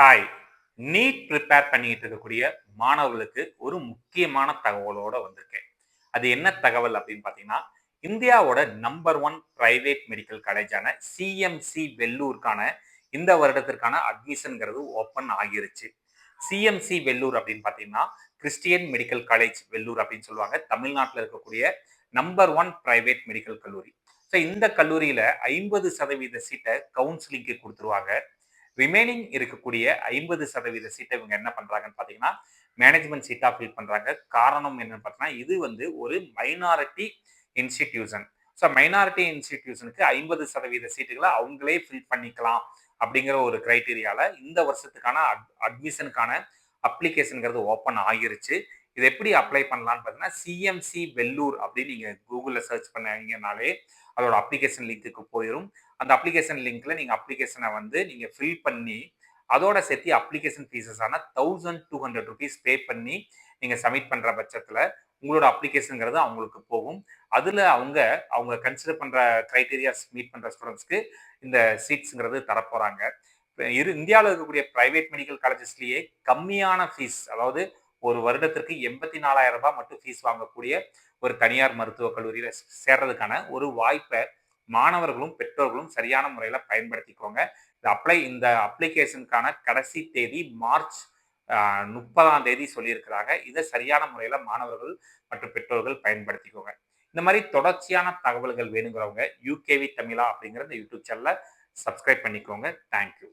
Hi! NEET prepare பண்ணிட்டு இருக்கக்கூடிய மாணவர்களுக்கு ஒரு முக்கியமான தகவலோட வந்திருக்கேன். அது என்ன தகவல் அப்படின்னு பார்த்தீங்கன்னா, இந்தியாவோட நம்பர் 1 பிரைவேட் மெடிக்கல் காலேஜான சிஎம்சி வெல்லூருக்கான இந்த வருடத்திற்கான அட்மிஷன்ங்கிறது ஓப்பன் ஆகிருச்சு. சிஎம்சி வெல்லூர் அப்படின்னு பார்த்தீங்கன்னா, கிறிஸ்டியன் மெடிக்கல் காலேஜ் வெல்லூர் அப்படின்னு சொல்லுவாங்க. தமிழ்நாட்டில இருக்கக்கூடிய நம்பர் 1 பிரைவேட் மெடிக்கல் கல்லூரி. ஸோ இந்த கல்லூரியில 50% சீட்ட கவுன்சிலிங்க்கு குடுத்துருவாங்க. ரிமைனிங் இருக்கக்கூடிய 50% சீட்டை இவங்க என்ன பண்றாங்கன்னு பார்த்தீங்கன்னா, மேனேஜ்மென்ட் சீட்டா ஃபில் பண்றாங்க. காரணம் என்னன்னு பார்த்தீங்கன்னா, இது வந்து ஒரு மைனாரிட்டி இன்ஸ்டிடியூஷன். ஸோ மைனாரிட்டி இன்ஸ்டிடியூஷனுக்கு 50% சீட்டுகள அவங்களே ஃபில் பண்ணிக்கலாம் அப்படிங்கிற ஒரு கிரைட்டீரியால இந்த வருஷத்துக்கான அட்மிஷனுக்கான அப்ளிகேஷன்ங்கிறது ஓப்பன் ஆகிருச்சு. இது எப்படி அப்ளை பண்ணலாம்னு பார்த்தீங்கன்னா, சிஎம்சி வெல்லூர் அப்படின்னு நீங்க Googleல சர்ச் பண்ணீங்கனாலே அதோட அப்ளிகேஷன் லிங்க்குக்கு போயிரும். அந்த அப்ளிகேஷன் லிங்க்ல நீங்க அப்ளிகேஷன வந்து நீங்க ஃபில் பண்ணி, அதோட சேர்த்து அப்ளிகேஷன் ஃபீஸஸான ₹1200 பே பண்ணி நீங்க சப்மிட் பண்ற பட்சத்துல, உங்களோட அப்ளிகேஷன்ங்கிறது அவங்களுக்கு போகும். அதுல அவங்க கன்சிடர் பண்ற கிரைட்டீரியாஸ் மீட் பண்ற ஸ்டூடண்ட்ஸ்க்கு இந்த சீட்ஸ்ங்கிறது தரப்போறாங்க. இந்தியாவுல இருக்கக்கூடிய பிரைவேட் மெடிக்கல் காலேஜஸ்லயே கம்மியான ஃபீஸ், அதாவது ஒரு வருடத்திற்கு ரூ. 84,000 மட்டும் ஃபீஸ் வாங்கக்கூடிய ஒரு தனியார் மருத்துவக் கல்லூரியில சேர்றதுக்கான ஒரு வாய்ப்ப மாணவர்களும், பெற்றோர்களும் சரியான முறையில பயன்படுத்திக்கோங்க. இந்த அப்ளிகேஷனுக்கான கடைசி தேதி மார்ச் 30ஆம் தேதி சொல்லியிருக்கிறாங்க. இத சரியான முறையில மாணவர்கள் மற்றும் பெற்றோர்கள் பயன்படுத்திக்கோங்க. இந்த மாரி தொடர்ச்சியான தகவல்கள் வேணுங்கிறவங்க யுகேவி தமிழா அப்படிங்கிற இந்த யூடியூப் சேனல சப்ஸ்கிரைப் பண்ணிக்கோங்க. Thank you.